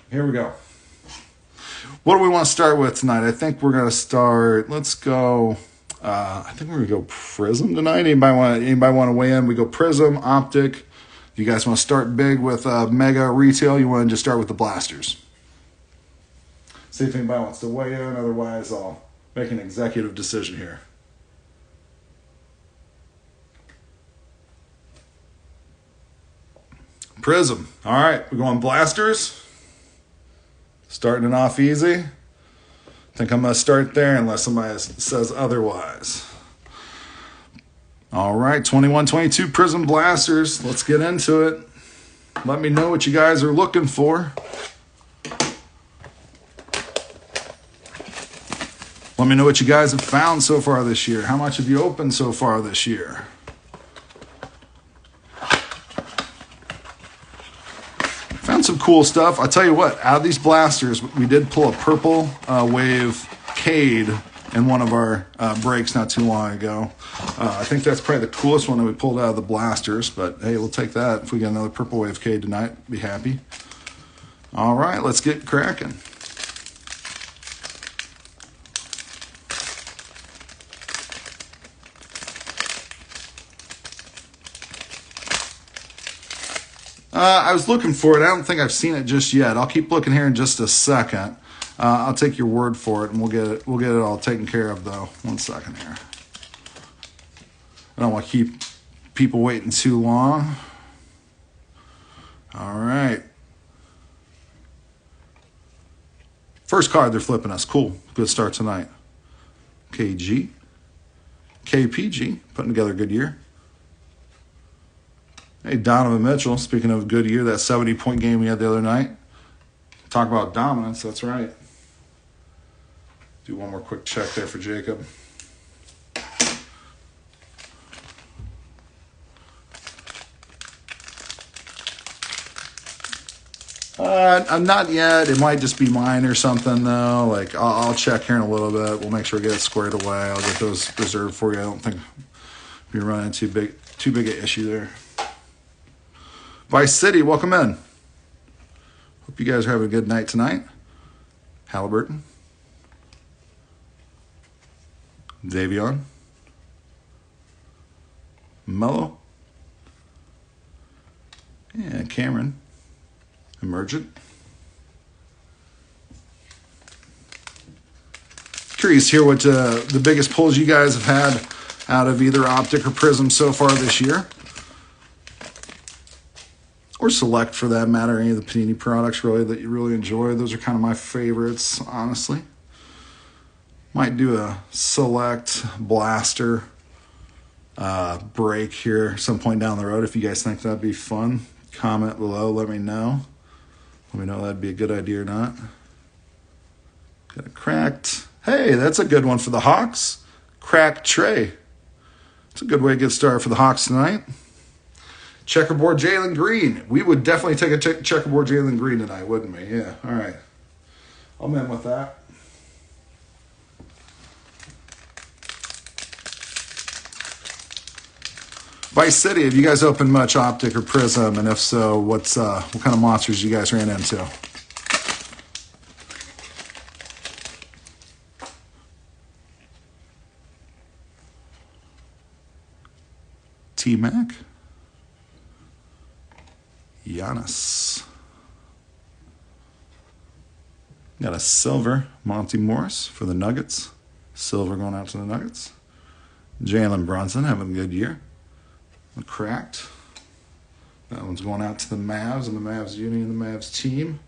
Here we go. What do we want to start with tonight? I think we're going to start, let's go, I think we're going to go Prizm tonight. Anybody want to weigh in? We go Prizm, Optic. If you guys want to start big with Mega Retail, you want to just start with the blasters. See if anybody wants to weigh in. Otherwise, I'll make an executive decision here. Prizm. All right, we're going blasters. Starting it off easy. I think I'm going to start there unless somebody says otherwise. All right, 21-22 Prizm blasters. Let's get into it. Let me know what you guys are looking for. Let me know what you guys have found so far this year. How much have you opened so far this year? Found some cool stuff. I'll tell you what, out of these blasters, we did pull a purple wave Cade in one of our breaks not too long ago. I think that's probably the coolest one that we pulled out of the blasters, but hey, we'll take that. If we get another purple wave Cade tonight, be happy. All right, let's get cracking. I was looking for it. I don't think I've seen it just yet. I'll keep looking here in just a second. I'll take your word for it, and we'll get it all taken care of, though. 1 second here. I don't want to keep people waiting too long. All right. First card they're flipping us. Cool. Good start tonight. KG. KPG. Putting together a good year. Hey, Donovan Mitchell, speaking of a good year, that 70-point game we had the other night. Talk about dominance, that's right. Do one more quick check there for Jacob. Not yet. It might just be mine or something, though. Like, I'll check here in a little bit. We'll make sure we get it squared away. I'll get those reserved for you. I don't think you're running too big an issue there. Vice City, welcome in. Hope you guys are having a good night tonight. Halliburton. Davion. Mello. And Cameron. Emergent. Curious to hear what the biggest pulls you guys have had out of either Optic or Prizm so far this year. Or Select, for that matter, any of the Panini products really that you really enjoy. Those are kind of my favorites, honestly. Might do a Select Blaster break here some point down the road. If you guys think that'd be fun, comment below. Let me know. Let me know if that'd be a good idea or not. Got a cracked. Hey, that's a good one for the Hawks. Cracked Trey. It's a good way to get started for the Hawks tonight. Checkerboard Jalen Green. We would definitely take a checkerboard Jalen Green tonight, wouldn't we? Yeah, all right. I'm in with that. Vice City, have you guys opened much Optic or Prizm? And if so, what kind of monsters you guys ran into? T-Mac. Giannis. Got a silver Monty Morris for the Nuggets. Silver going out to the Nuggets. Jalen Brunson having a good year. Cracked. That one's going out to the Mavs and the Mavs Uni and the Mavs team.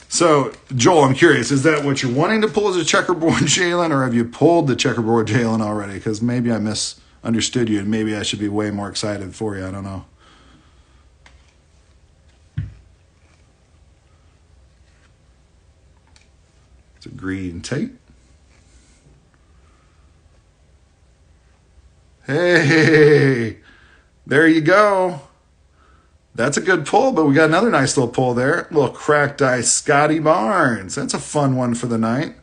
So, Joel, I'm curious, is that what you're wanting to pull as a checkerboard Jalen, or have you pulled the checkerboard Jalen already? Because maybe I misunderstood you, and maybe I should be way more excited for you. I don't know. It's a green tape. Hey, there you go. That's a good pull, but we got another nice little pull there. A little cracked ice Scotty Barnes. That's a fun one for the night.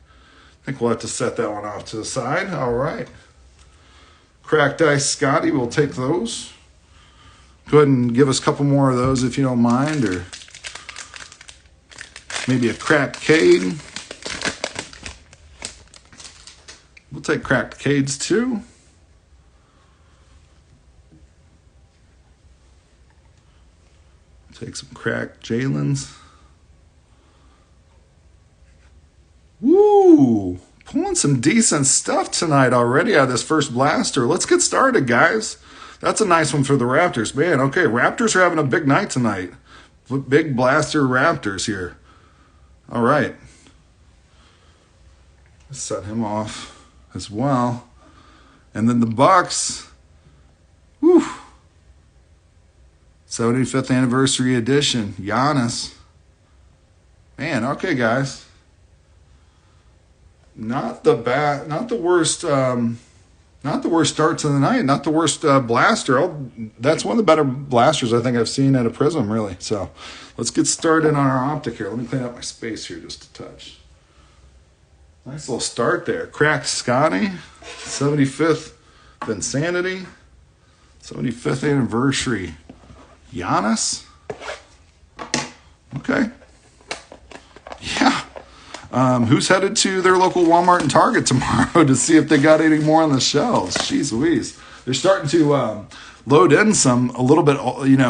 I think we'll have to set that one off to the side. All right. Cracked Ice Scotty, we'll take those. Go ahead and give us a couple more of those if you don't mind, or maybe a cracked Cade. We'll take cracked Cades too. Take some cracked Jalen's. Woo! Pulling some decent stuff tonight already out of this first blaster. Let's get started, guys. That's a nice one for the Raptors. Man, okay, Raptors are having a big night tonight. Big blaster Raptors here. All right. Let's set him off as well. And then the Bucks. Whew. 75th anniversary edition. Giannis. Man, okay, guys. Not the worst start to the night. Not the worst blaster. That's one of the better blasters I think I've seen at a Prizm, really. So let's get started on our Optic here. Let me clean up my space here just a touch. Nice little start there. Cracked Scotty, 75th Vinsanity, 75th anniversary Giannis. Okay. Yeah. Who's headed to their local Walmart and Target tomorrow to see if they got any more on the shelves? Jeez Louise. They're starting to load in a little bit,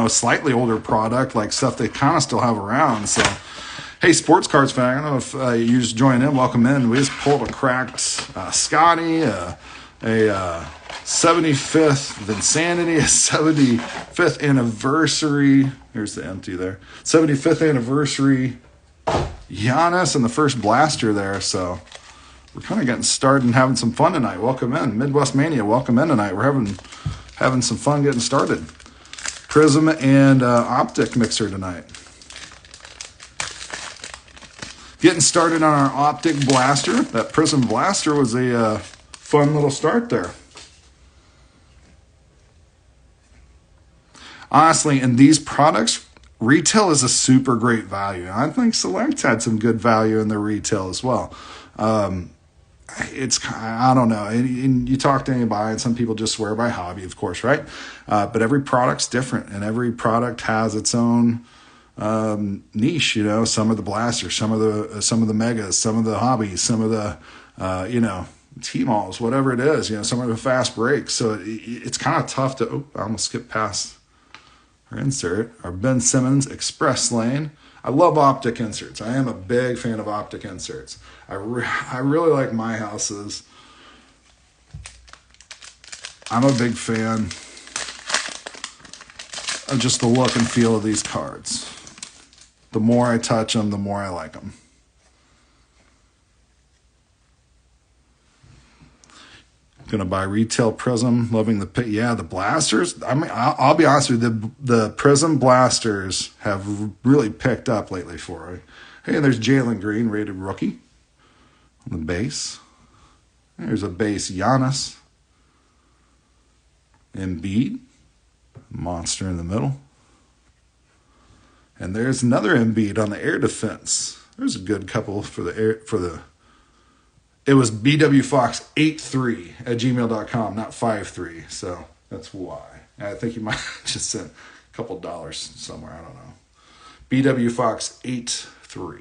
slightly older product, like stuff they kind of still have around. So, hey, sports cards fan, I don't know if you just joined in. Welcome in. We just pulled a cracked Scotty, a 75th Vinsanity, a 75th anniversary. Here's the empty there. 75th anniversary Giannis and the first blaster there. So we're kind of getting started and having some fun tonight. Welcome in. Midwest Mania, welcome in tonight. We're having some fun getting started. Prizm and Optic mixer tonight. Getting started on our Optic blaster. That Prizm blaster was a fun little start there. Honestly, in these products, retail is a super great value. I think Select had some good value in their retail as well. I don't know. And you talk to anybody, and some people just swear by hobby, of course, right? But every product's different, and every product has its own niche. Some of the blasters, some of the megas, some of the hobbies, some of the T-malls, whatever it is. Some of the fast breaks. So it's kind of tough to. Oh, I almost skipped past our insert. Our Ben Simmons Express Lane. I love Optic inserts. I am a big fan of Optic inserts. I really like my houses. I'm a big fan of just the look and feel of these cards. The more I touch them, the more I like them. Gonna buy retail Prizm. Loving the blasters. I mean, I'll be honest with you. The Prizm blasters have really picked up lately for me. Hey, there's Jalen Green, rated rookie on the base. There's a base Giannis. Embiid, monster in the middle. And there's another Embiid on the air defense. There's a good couple for the. It was bwfox83@gmail.com, not 53. So that's why. I think you might have just sent a couple dollars somewhere. I don't know. bwfox83.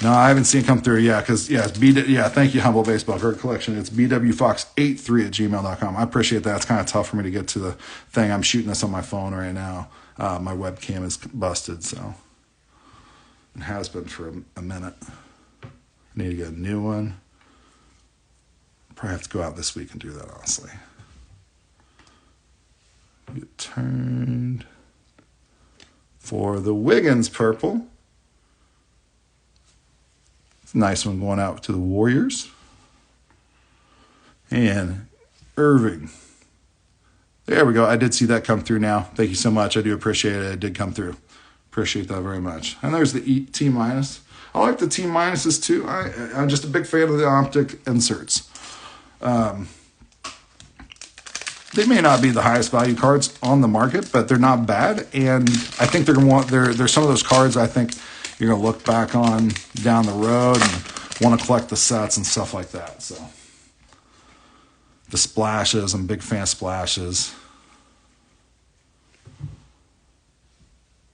No, I haven't seen it come through. Yeah, because, thank you, Humble Baseball. Great collection. It's bwfox83@gmail.com. I appreciate that. It's kind of tough for me to get to the thing. I'm shooting this on my phone right now. My webcam is busted, so it has been for a minute. I need to get a new one. Probably have to go out this week and do that, honestly. Get turned for the Wiggins purple. Nice one going out to the Warriors. And Irving. There we go. I did see that come through now. Thank you so much. I do appreciate it. It did come through. Appreciate that very much. And there's the T-. I like the T-minuses too. I'm just a big fan of the Optic inserts. They may not be the highest value cards on the market, but they're not bad. And I think they're going to want, there's some of those cards I think you're going to look back on down the road and want to collect the sets and stuff like that. So the splashes, I'm a big fan of splashes.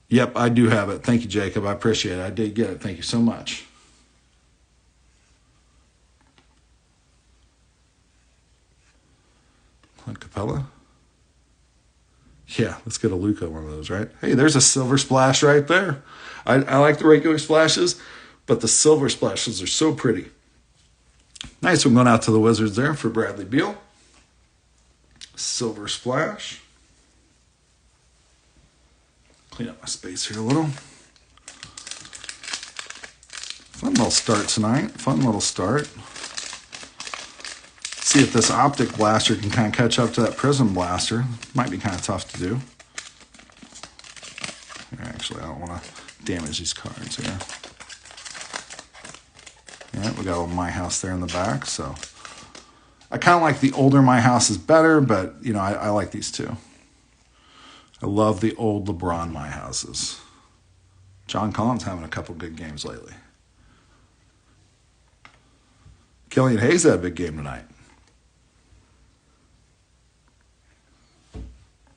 Yep, I do have it. Thank you, Jacob. I appreciate it. I did get it. Thank you so much. Clint Capella. Yeah, let's get a Luca one of those, right? Hey, there's a silver splash right there. I like the regular splashes, but the silver splashes are so pretty. Nice one going out to the Wizards there for Bradley Beal. Silver splash. Clean up my space here a little. Fun little start tonight. Fun little start. See if this Optic blaster can kind of catch up to that Prizm blaster. Might be kind of tough to do. Actually, I don't want to damage these cards here. Yeah, we got a little My House there in the back. So I kind of like the older My House is better, but you know, I like these two. I love the old LeBron My Houses. John Collins having a couple good games lately. Killian Hayes had a big game tonight.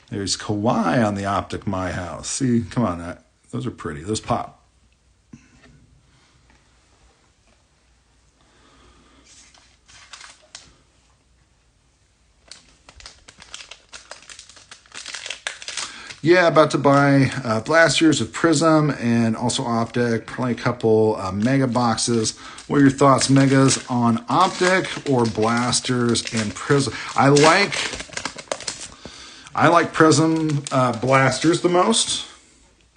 There's Kawhi on the Optic My House. See, come on, those are pretty. Those pop. Yeah, about to buy blasters of Prizm and also Optic. Probably a couple mega boxes. What are your thoughts, megas, on Optic or blasters and Prizm? I like Prizm blasters the most.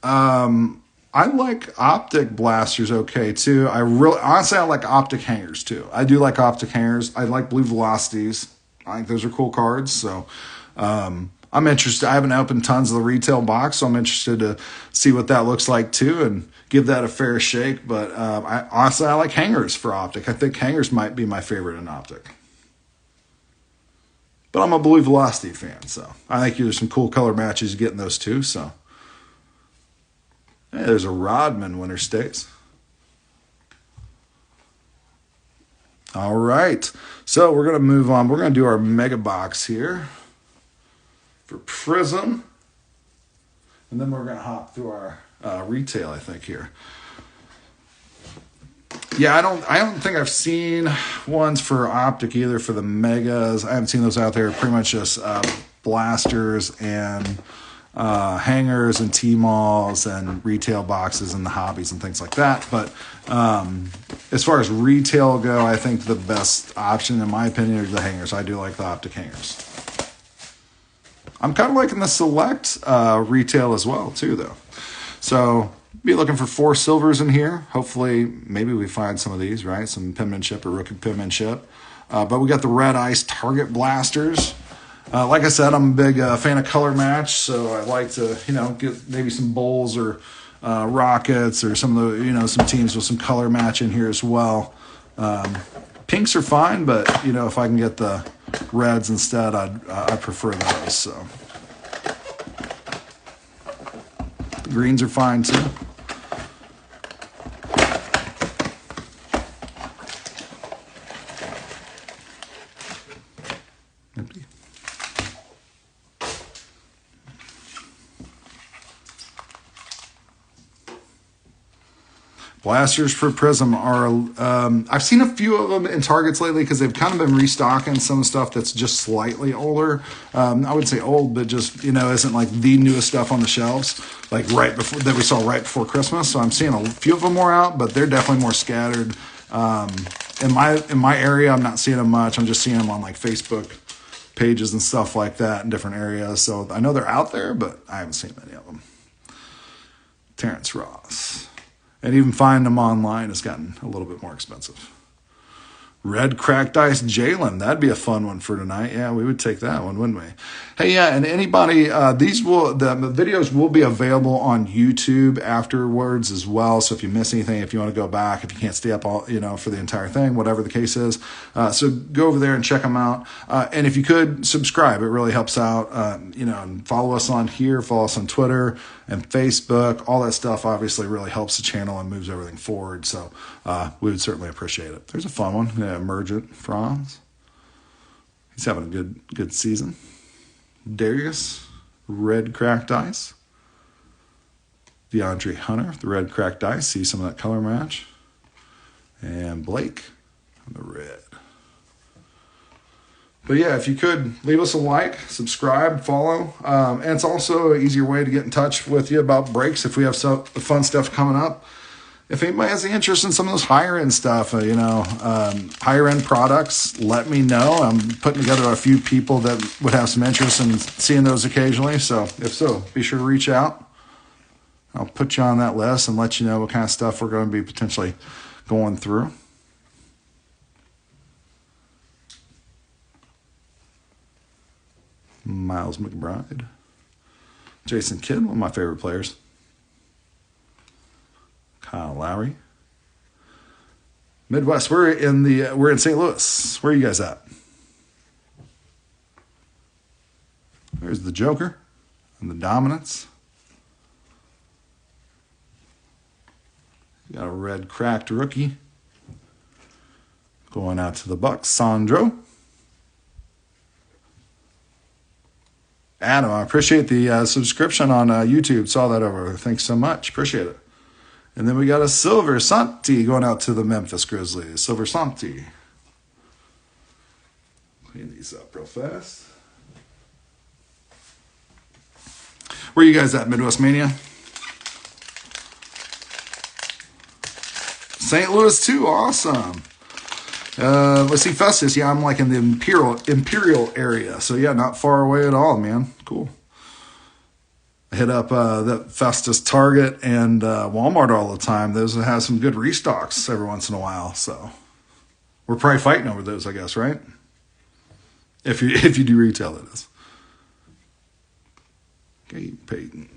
I like Optic blasters okay too. Honestly I like Optic hangers too. I do like Optic hangers. I like blue velocities. I think those are cool cards. So I'm interested. I haven't opened tons of the retail box, so I'm interested to see what that looks like too and give that a fair shake. But honestly, I like hangers for Optic. I think hangers might be my favorite in Optic. But I'm a blue velocity fan, so I think there's some cool color matches getting those too. So hey, there's a Rodman winner stays. All right, so we're gonna move on. We're gonna do our mega box here for Prizm, and then we're gonna hop through our retail, I think, here. Yeah, I don't think I've seen ones for Optic either for the megas. I haven't seen those out there. Pretty much just blasters and hangers and T-malls and retail boxes and the hobbies and things like that. But as far as retail go, I think the best option, in my opinion, are the hangers. I do like the Optic hangers. I'm kind of liking the select retail as well, too, though. So be looking for 4 silvers in here. Hopefully, maybe we find some of these, right? Some penmanship or rookie penmanship. But we got the Red Ice Target Blasters. Like I said, I'm a big fan of color match, so I like to, get maybe some Bulls or Rockets or some of the, some teams with some color match in here as well. Pinks are fine, but, if I can get the Reds instead, I prefer those, so. Greens are fine, too. Empty. Blasters for Prizm are, I've seen a few of them in Targets lately because they've kind of been restocking some stuff that's just slightly older. I would say old, but just, isn't like the newest stuff on the shelves, like that we saw right before Christmas. So I'm seeing a few of them more out, but they're definitely more scattered. In my area, I'm not seeing them much. I'm just seeing them on like Facebook pages and stuff like that in different areas. So I know they're out there, but I haven't seen many of them. Terrence Ross. And even finding them online has gotten a little bit more expensive. Red cracked ice Jalen. That'd be a fun one for tonight. Yeah, we would take that one, wouldn't we? Hey, yeah, and anybody, the videos will be available on YouTube afterwards as well. So if you miss anything, if you want to go back, if you can't stay up all, for the entire thing, whatever the case is, so go over there and check them out. And if you could subscribe, it really helps out. And follow us on here, follow us on Twitter and Facebook. All that stuff obviously really helps the channel and moves everything forward. So we would certainly appreciate it. There's a fun one. Yeah, Emergent Franz. He's having a good season. Darius, red cracked ice. DeAndre Hunter, the red cracked ice. See some of that color match. And Blake on the red. But yeah, if you could leave us a like, subscribe, follow. And it's also an easier way to get in touch with you about breaks if we have some fun stuff coming up. If anybody has any interest in some of those higher end stuff, higher end products, let me know. I'm putting together a few people that would have some interest in seeing those occasionally. So if so, be sure to reach out. I'll put you on that list and let you know what kind of stuff we're going to be potentially going through. Miles McBride. Jason Kidd, one of my favorite players. Kyle Lowry. Midwest, we're in St. Louis. Where are you guys at? There's the Joker and the Dominance. Got a red cracked rookie. Going out to the Bucks, Sandro. Adam, I appreciate the subscription on YouTube. Saw that over. Thanks so much. Appreciate it. And then we got a Silver Santi going out to the Memphis Grizzlies. Silver Santi. Clean these up real fast. Where you guys at, Midwest Mania? St. Louis too, awesome. Let's see, Festus. Yeah, I'm like in the Imperial area. So yeah, not far away at all, man. Cool. I hit up that Festus Target and Walmart all the time. Those have some good restocks every once in a while. So we're probably fighting over those, I guess, right? If you do retail, it is. Okay, Peyton.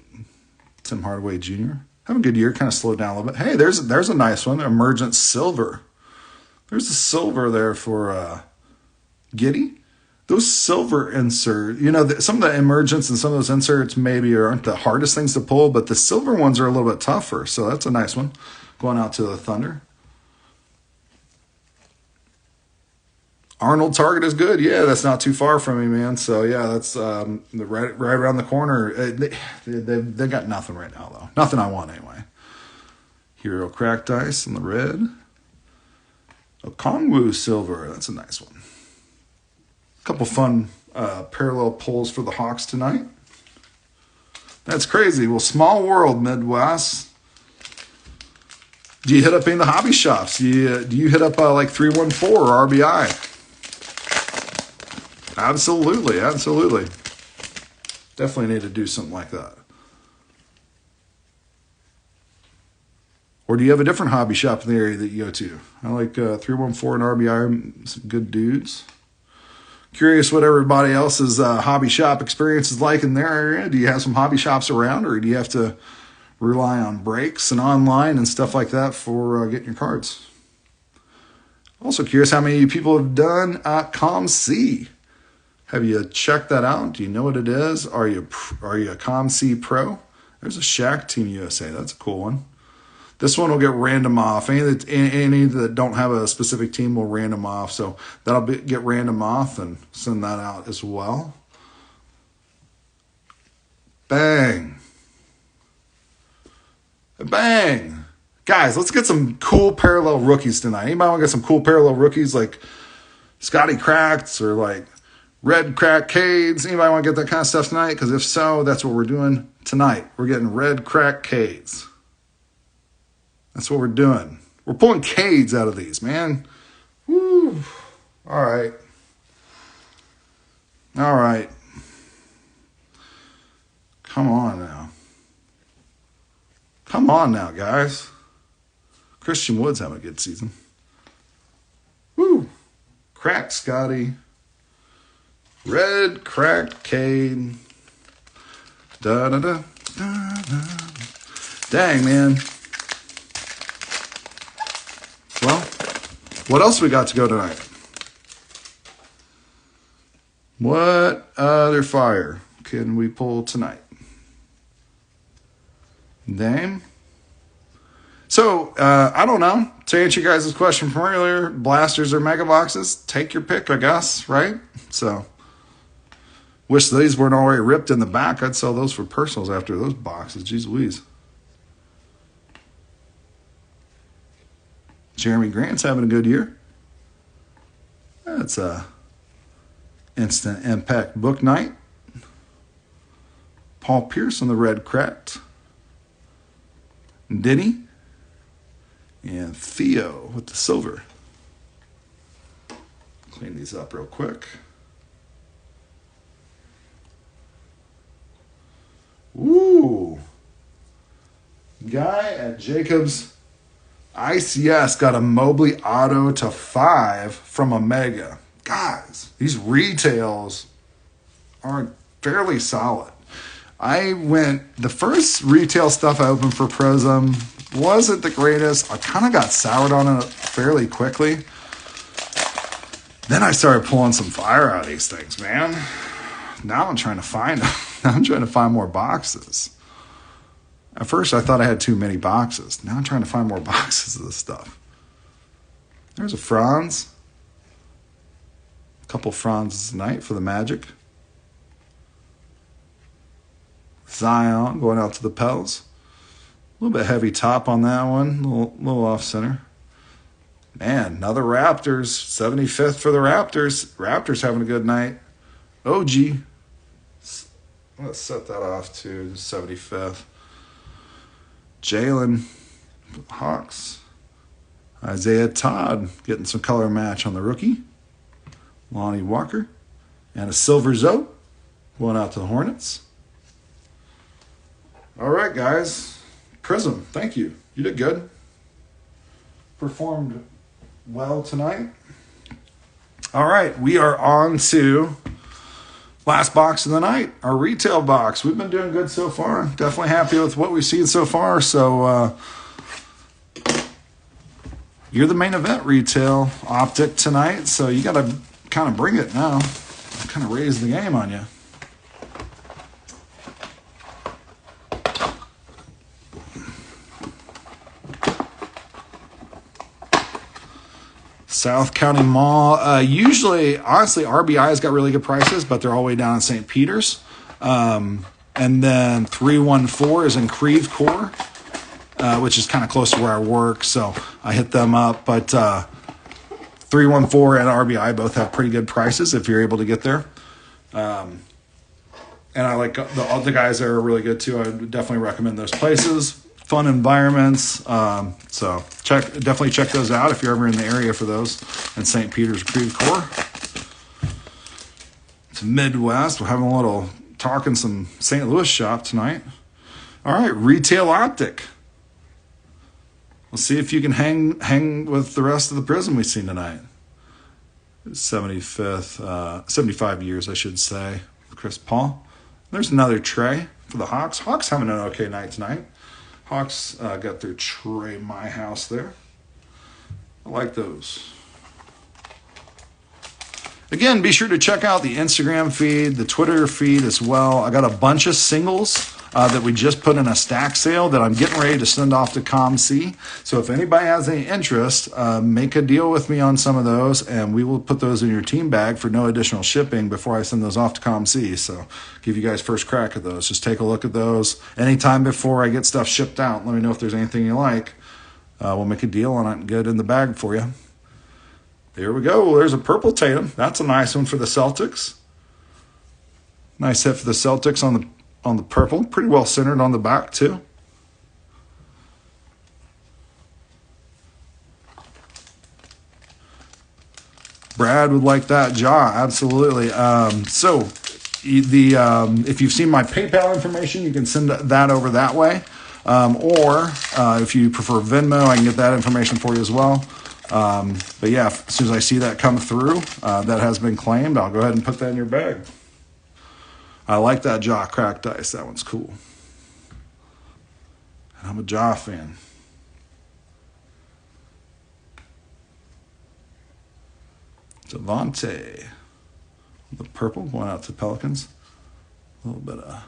Tim Hardaway Jr. Having a good year, kind of slowed down a little bit. Hey, there's a nice one. Emergent Silver. There's a silver there for Giddy. Those silver inserts, some of the emergents and some of those inserts maybe aren't the hardest things to pull, but the silver ones are a little bit tougher. So that's a nice one. Going out to the Thunder. Arnold Target is good. Yeah, that's not too far from me, man. So yeah, that's right around the corner. They got nothing right now though. Nothing I want anyway. Hero Cracked Ice in the red. Okongwu Silver. That's a nice one. Couple fun parallel pulls for the Hawks tonight. That's crazy. Well, small world, Midwest. Do you hit up any of the hobby shops? Do you hit up like 314 or RBI? Absolutely. Definitely need to do something like that. Or do you have a different hobby shop in the area that you go to? I like 314 and RBI, some good dudes. Curious what everybody else's hobby shop experience is like in their area. Do you have some hobby shops around, or do you have to rely on breaks and online and stuff like that for getting your cards? Also curious how many people have done ComC. Have you checked that out? Do you know what it is? Are you a ComC Pro? There's a Shaq Team USA. That's a cool one. This one will get random off. Any that don't have a specific team will random off. So that'll get random off and send that out as well. Bang. Bang. Guys, let's get some cool parallel rookies tonight. Anybody want to get some cool parallel rookies like Scotty Cracks or like Red Crack Cades? Anybody want to get that kind of stuff tonight? Because if so, that's what we're doing tonight. We're getting Red Crack Cades. That's what we're doing. We're pulling Cades out of these, man. Woo. All right. Come on now, guys. Christian Wood's having a good season. Woo. Crack Scotty. Red Crack Cade. Da da da da da. Dang, man. Well, what else we got to go tonight? What other fire can we pull tonight? Dame. So, I don't know. To answer you guys' question from earlier, blasters or mega boxes, take your pick, I guess, right? So, wish these weren't already ripped in the back. I'd sell those for personals after those boxes. Jeez Louise. Jeremy Grant's having a good year. That's a instant impact book night. Paul Pierce on the red cracked. Denny. And Theo with the silver. Clean these up real quick. Ooh. Guy at Jacobs ICS got a Mobley auto to 5 from Omega. Guys, these retails are fairly solid. The first retail stuff I opened for Prizm wasn't the greatest. I kind of got soured on it fairly quickly. Then I started pulling some fire out of these things, man. Now I'm trying to find them. I'm trying to find more boxes. At first, I thought I had too many boxes. Now I'm trying to find more boxes of this stuff. There's a Franz. A couple Franzes tonight for the Magic. Zion going out to the Pels. A little bit heavy top on that one. A little off center. Man, another Raptors. 75th for the Raptors. Raptors having a good night. OG. Let's set that off to 75th. Jalen, Hawks. Isaiah Todd getting some color match on the rookie. Lonnie Walker. And a silver Zoe going out to the Hornets. All right, guys. Prizm, thank you. You did good. Performed well tonight. All right, we are on to last box of the night, our retail box. We've been doing good so far. Definitely happy with what we've seen so far. So you're the main event retail, Optic, tonight. So you got to kind of bring it now. Kind of raise the game on you. South County Mall. Usually, honestly, RBI's got really good prices, but they're all the way down in St. Peter's. And then 314 is in Creve Coeur, which is kind of close to where I work, so I hit them up. But 314 and RBI both have pretty good prices if you're able to get there. And I like the guys there are really good too. I would definitely recommend those places. Fun environments. So definitely check those out if you're ever in the area for those in St. Peter's, Creve Coeur. It's Midwest. We're having a little talking some St. Louis shop tonight. All right, retail Optic. We'll see if you can hang with the rest of the Prizm we've seen tonight. 75 years, I should say. Chris Paul. There's another Trey for the Hawks. Hawks having an okay night tonight. Hawks got their Trey My House there. I like those. Again, be sure to check out the Instagram feed, the Twitter feed as well. I got a bunch of singles that we just put in a stack sale that I'm getting ready to send off to ComC. So if anybody has any interest, make a deal with me on some of those, and we will put those in your team bag for no additional shipping before I send those off to ComC. So give you guys first crack at those. Just take a look at those anytime before I get stuff shipped out. Let me know if there's anything you like. We'll make a deal on it and get it in the bag for you. There we go. There's a purple Tatum. That's a nice one for the Celtics. Nice hit for the Celtics on the purple. Pretty well centered on the back, too. Brad would like that. Ja, absolutely. So if you've seen my PayPal information, you can send that over that way. Or if you prefer Venmo, I can get that information for you as well. But yeah, as soon as I see that come through, that has been claimed, I'll go ahead and put that in your bag. I like that jaw crack dice. That one's cool. And I'm a jaw fan. Devontae. The purple going out to Pelicans. A little bit of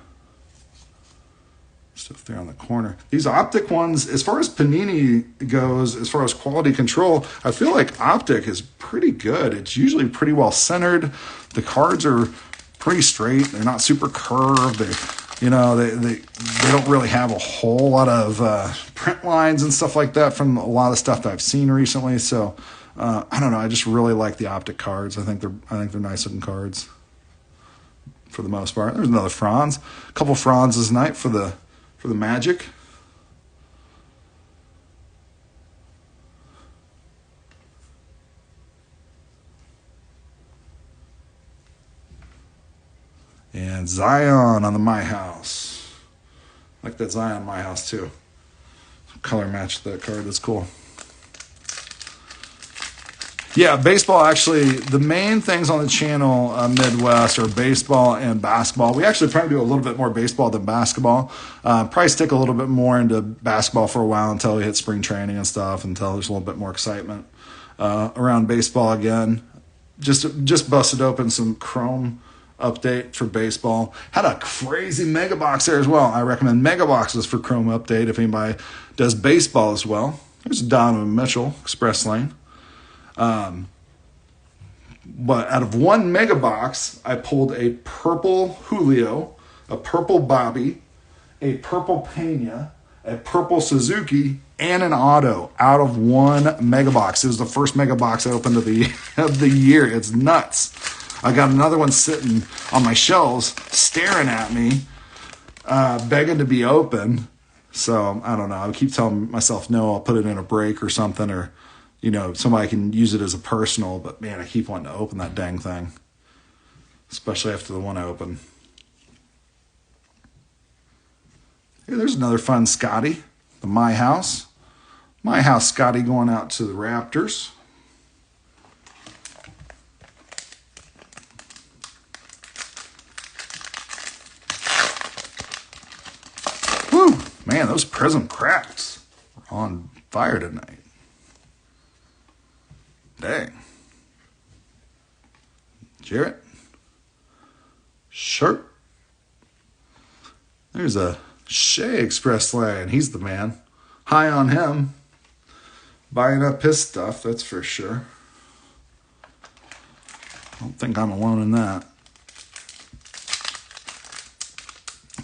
stuff there on the corner. These Optic ones, as far as Panini goes, as far as quality control, I feel like Optic is pretty good. It's usually pretty well centered. The cards are pretty straight. They're not super curved. They don't really have a whole lot of print lines and stuff like that from a lot of stuff that I've seen recently. So I don't know. I just really like the Optic cards. I think they're nice looking cards for the most part. There's another Franz. A couple Franzes tonight for the Magic. And Zion on the My House. I like that Zion My House too. Color match that card. That's cool. Yeah, baseball, actually, the main things on the channel, Midwest, are baseball and basketball. We actually probably do a little bit more baseball than basketball. Probably stick a little bit more into basketball for a while until we hit spring training and stuff, until there's a little bit more excitement around baseball again. Just busted open some Chrome update for baseball. Had a crazy mega box there as well. I recommend mega boxes for Chrome update if anybody does baseball as well. There's Donovan Mitchell, Express Lane. But out of one mega box, I pulled a purple Julio, a purple Bobby, a purple Pena, a purple Suzuki, and an auto out of one mega box. It was the first mega box I opened of the year. It's nuts. I got another one sitting on my shelves, staring at me, begging to be opened. So I don't know. I keep telling myself, no, I'll put it in a break or something, or somebody can use it as a personal, but man, I keep wanting to open that dang thing, especially after the one I opened. Hey, there's another fun Scotty, the My House. My House Scotty going out to the Raptors. Whew, man, those Prizm cracks are on fire tonight. Dang. Jarrett. Sharp. There's a Shea Express Lane. He's the man. High on him. Buying up his stuff, that's for sure. I don't think I'm alone in that.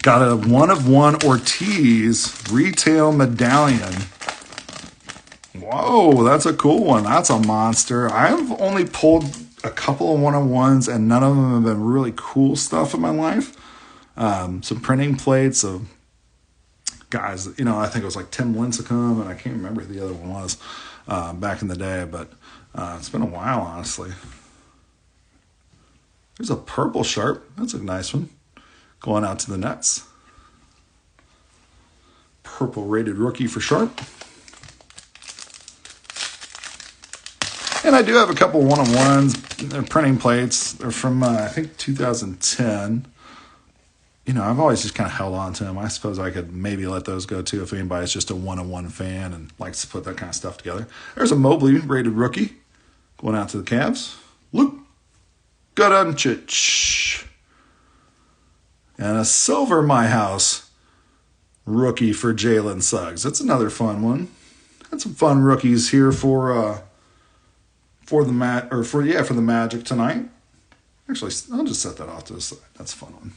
Got a 1-of-1 Ortiz retail medallion. Whoa, that's a cool one. That's a monster. I've only pulled a couple of 1-of-1s, and none of them have been really cool stuff in my life. Some printing plates of guys, I think it was like Tim Lincecum, and I can't remember who the other one was back in the day, but it's been a while, honestly. There's a purple Sharp. That's a nice one. Going out to the Nets. Purple rated rookie for Sharp. And I do have a couple 1-of-1s. They're printing plates. They're from, I think, 2010. I've always just kind of held on to them. I suppose I could maybe let those go, too, if anybody's just a 1-of-1 fan and likes to put that kind of stuff together. There's a Mobley rated rookie going out to the Cavs. Luke Doncic. And a silver My House rookie for Jalen Suggs. That's another fun one. Had some fun rookies here for the Magic tonight. Actually, I'll just set that off to the side. That's a fun one.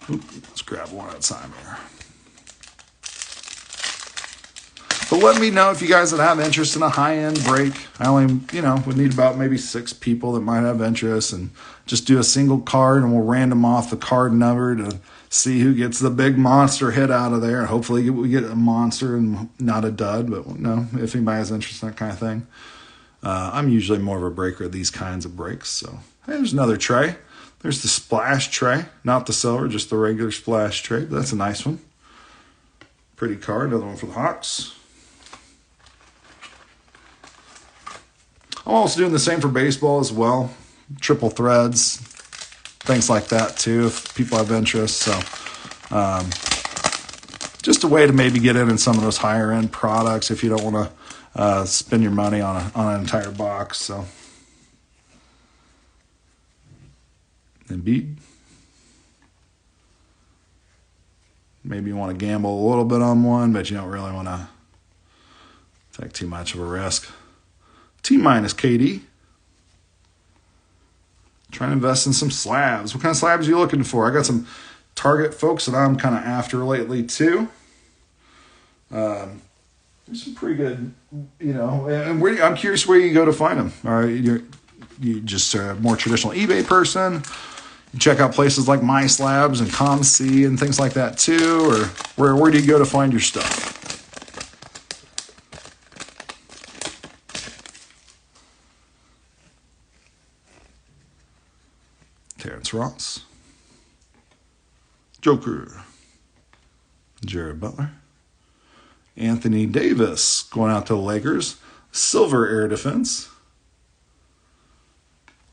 Let's grab one at a time here. But let me know if you guys would have interest in a high-end break. I only, would need about maybe 6 people that might have interest, and just do a single card, and we'll random off the card number to see who gets the big monster hit out of there. Hopefully we get a monster and not a dud, but if anybody has interest in that kind of thing. I'm usually more of a breaker of these kinds of breaks. So hey, there's another tray. There's the splash tray, not the silver, just the regular splash tray. But that's a nice one. Pretty card. Another one for the Hawks. I'm also doing the same for baseball as well. Triple threads, things like that too, if people have interest. So just a way to maybe get in some of those higher end products if you don't want to spend your money on an entire box. So Embiid. Maybe you want to gamble a little bit on one, but you don't really want to take too much of a risk. T-minus KD. Trying to invest in some slabs. What kind of slabs are you looking for? I got some Target folks that I'm kind of after lately too. There's some pretty good, and I'm curious where you go to find them. All right, you just a more traditional eBay person. You check out places like My Slabs and ComC and things like that too, or where do you go to find your stuff? Terrence Ross, Joker, Jared Butler, Anthony Davis going out to the Lakers, Silver Air Defense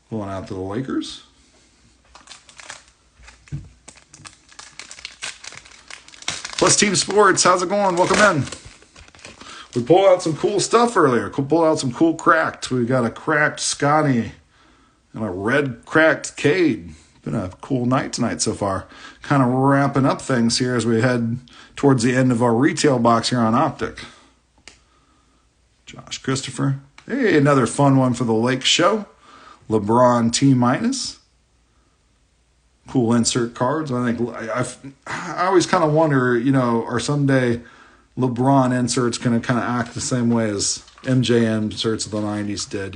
going out to the Lakers. Plus Team Sports, how's it going? Welcome in. We pulled out some cool stuff earlier. Pulled out some cool cracked. We got a cracked Scotty and a red cracked Cade. Been a cool night tonight so far. Kind of wrapping up things here as we head towards the end of our retail box here on Optic. Josh Christopher. Hey, another fun one for the Lake Show. LeBron T-minus. Cool insert cards. I think I always kind of wonder, are someday LeBron inserts going to kind of act the same way as MJ inserts of the 90s did,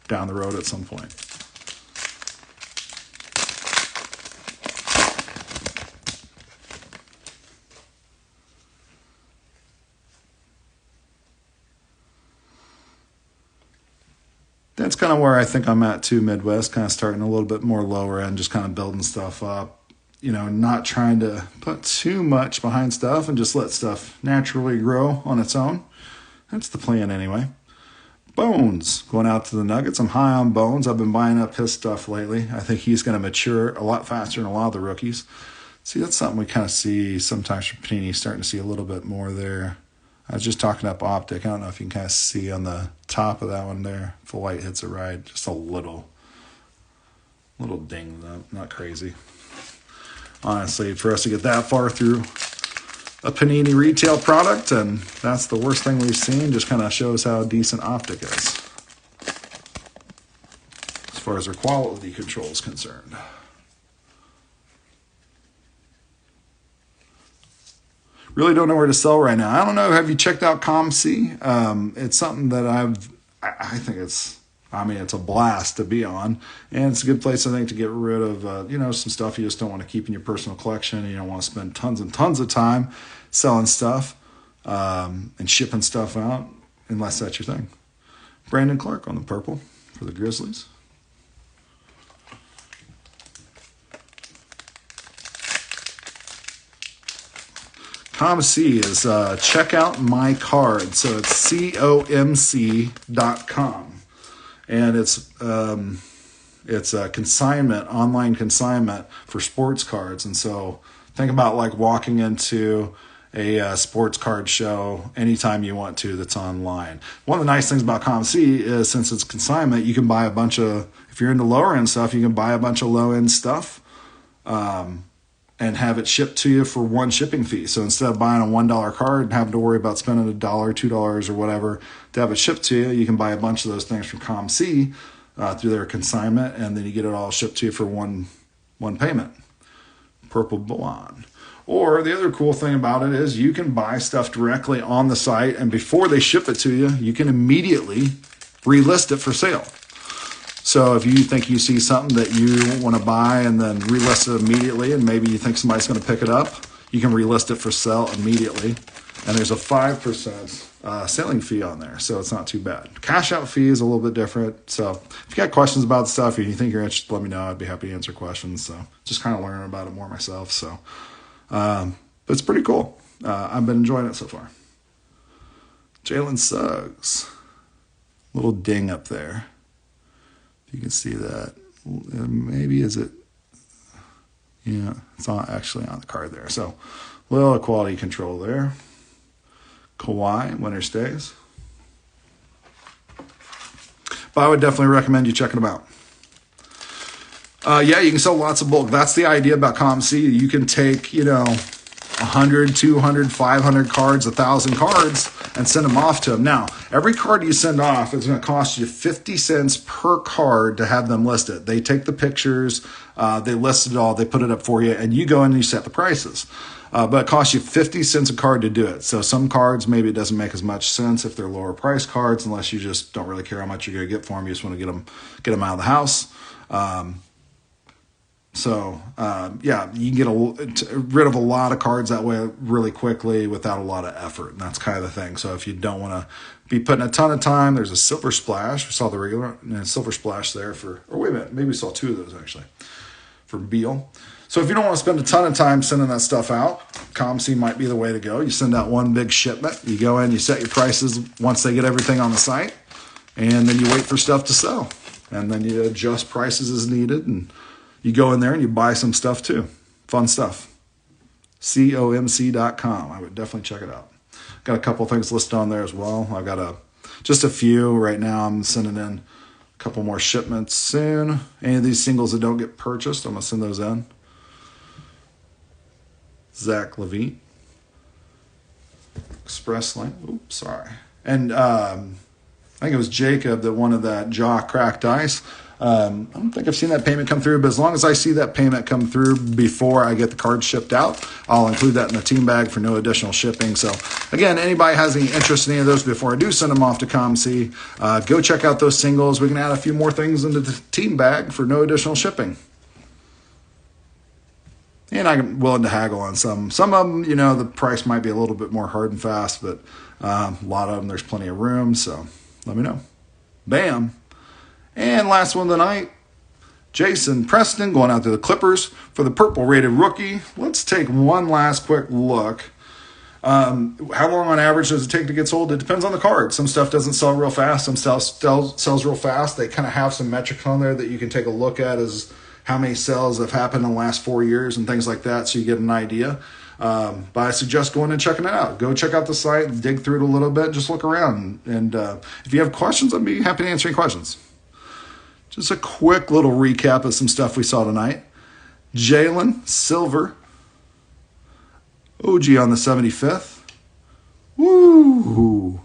down the road at some point. That's kind of where I think I'm at too, Midwest, kind of starting a little bit more lower end, just kind of building stuff up, not trying to put too much behind stuff and just let stuff naturally grow on its own. That's the plan anyway. Bones, going out to the Nuggets. I'm high on Bones. I've been buying up his stuff lately. I think he's going to mature a lot faster than a lot of the rookies. See, that's something we kind of see sometimes from Panini, starting to see a little bit more there. I was just talking up Optic. I don't know if you can kind of see on the top of that one there. If the light hits it right, just a little ding, though. Not crazy. Honestly, for us to get that far through a Panini retail product, and that's the worst thing we've seen, just kind of shows how decent Optic is as far as their quality control is concerned. Really don't know where to sell right now. I don't know. Have you checked out ComC? It's something that I think it's a blast to be on. And it's a good place, I think, to get rid of, some stuff you just don't want to keep in your personal collection. You don't want to spend tons and tons of time selling stuff and shipping stuff out, unless that's your thing. Brandon Clark on the purple for the Grizzlies. ComC is check out my card. So it's comc.com. And it's a consignment, online consignment for sports cards. And so think about like walking into a sports card show anytime you want to that's online. One of the nice things about ComC is since it's consignment, you can buy a bunch of, if you're into lower end stuff, you can buy a bunch of low end stuff. And have it shipped to you for one shipping fee. So instead of buying a $1 card and having to worry about spending $1, $2, or whatever to have it shipped to you, you can buy a bunch of those things from ComC through their consignment, and then you get it all shipped to you for one payment. Purple Blonde. Or the other cool thing about it is you can buy stuff directly on the site, and before they ship it to you, you can immediately relist it for sale. So if you think you see something that you want to buy and then relist it immediately, and maybe you think somebody's going to pick it up, you can relist it for sale immediately. And there's a 5% selling fee on there, so it's not too bad. Cash out fee is a little bit different. So if you got questions about the stuff or you think you're interested, let me know. I'd be happy to answer questions. So just kind of learning about it more myself. So, but it's pretty cool. I've been enjoying it so far. Jalen Suggs. little ding up there. If you can see that. Maybe is it? Yeah, it's not actually on the card there. So, little quality control there. Kawhi, winner stays. But I would definitely recommend you checking them out. Yeah, you can sell lots of bulk. That's the idea about ComC. You can take, 100, 200, 500 cards, 1,000 cards, and send them off to them. Now, every card you send off is going to cost you 50 cents per card to have them listed. They take the pictures, they list it all, they put it up for you, and you go in and you set the prices. But it costs you 50 cents a card to do it. So some cards, maybe it doesn't make as much sense if they're lower price cards, unless you just don't really care how much you're going to get for them. You just want to get them out of the house. Yeah, you can get rid of a lot of cards that way really quickly without a lot of effort. And that's kind of the thing. So if you don't want to be putting a ton of time, there's a Silver Splash. We saw the regular and Silver Splash there or wait a minute, maybe we saw two of those actually for Beal. So if you don't want to spend a ton of time sending that stuff out, ComC might be the way to go. You send out one big shipment. You go in, you set your prices once they get everything on the site, and then you wait for stuff to sell. And then you adjust prices as needed, and you go in there and you buy some stuff too. Fun stuff. COMC.com. I would definitely check it out. Got a couple things listed on there as well. I've got just a few right now. I'm sending in a couple more shipments soon. Any of these singles that don't get purchased, I'm going to send those in. Zach Levine. Express Lane. Oops, sorry. And I think it was Jacob that wanted that jaw cracked ice. I don't think I've seen that payment come through, but as long as I see that payment come through before I get the card shipped out, I'll include that in the team bag for no additional shipping. So again, anybody has any interest in any of those before I do send them off to ComC, go check out those singles. We can add a few more things into the team bag for no additional shipping. And I'm willing to haggle on some. Some of them, the price might be a little bit more hard and fast, but a lot of them, there's plenty of room. So let me know. Bam. And last one of the night, Jason Preston going out to the Clippers for the purple rated rookie. Let's take one last quick look. How long on average does it take to get sold? It depends on the card. Some stuff doesn't sell real fast. Some stuff sells real fast. They kind of have some metrics on there that you can take a look at as how many sales have happened in the last 4 years and things like that, so you get an idea. But I suggest going and checking it out. Go check out the site, dig through it a little bit, just look around. And if you have questions, I'd be happy to answer any questions. Just a quick little recap of some stuff we saw tonight. Jalen, silver. OG on the 75th. Woo!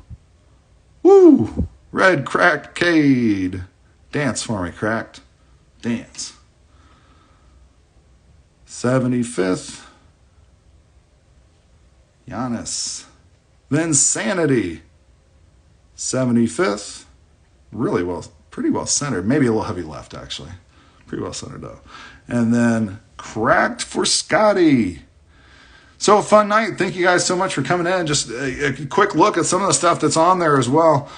Woo! Red cracked Cade. Dance for me, cracked. Dance. 75th. Giannis. Then Sanity. 75th. Really well, pretty well centered. Maybe a little heavy left, actually. Pretty well centered, though. And then cracked for Scotty. So a fun night. Thank you guys so much for coming in. Just a quick look at some of the stuff that's on there as well.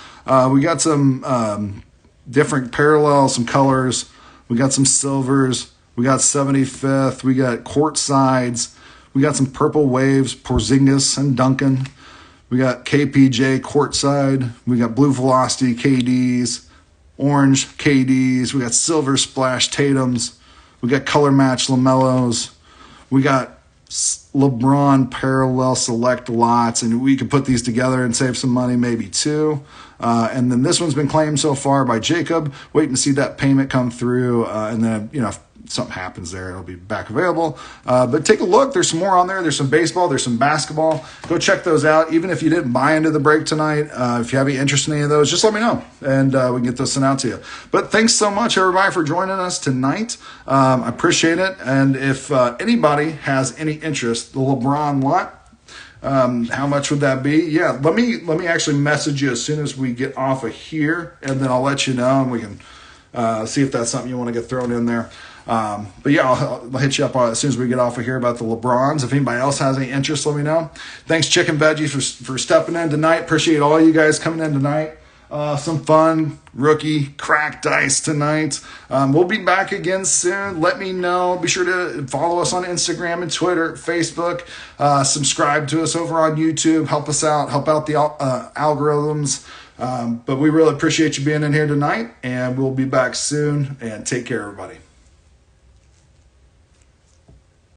We got some different parallels, some colors. We got some silvers. We got 75th. We got court sides. We got some purple waves, Porzingis and Duncan. We got KPJ courtside. We got blue velocity KDs, orange KDs. We got silver splash Tatums. We got color match LaMelos. We got LeBron parallel select lots, and we could put these together and save some money maybe too. And then this one's been claimed so far by Jacob. Waiting to see that payment come through, and then if something happens there, it'll be back available. But take a look. There's some more on there. There's some baseball. There's some basketball. Go check those out. Even if you didn't buy into the break tonight, if you have any interest in any of those, just let me know, and we can get those sent out to you. But thanks so much, everybody, for joining us tonight. I appreciate it. And if anybody has any interest, the LeBron lot, how much would that be? Yeah, let me actually message you as soon as we get off of here, and then I'll let you know, and we can see if that's something you want to get thrown in there. But yeah, I'll hit you up as soon as we get off of here about the LeBrons. If anybody else has any interest, let me know. Thanks, Chicken Veggie, for stepping in tonight. Appreciate all you guys coming in tonight. Some fun rookie crack dice tonight. We'll be back again soon. Let me know. Be sure to follow us on Instagram and Twitter, Facebook. Subscribe to us over on YouTube. Help us out. Help out the algorithms. But we really appreciate you being in here tonight, and we'll be back soon. And take care, everybody.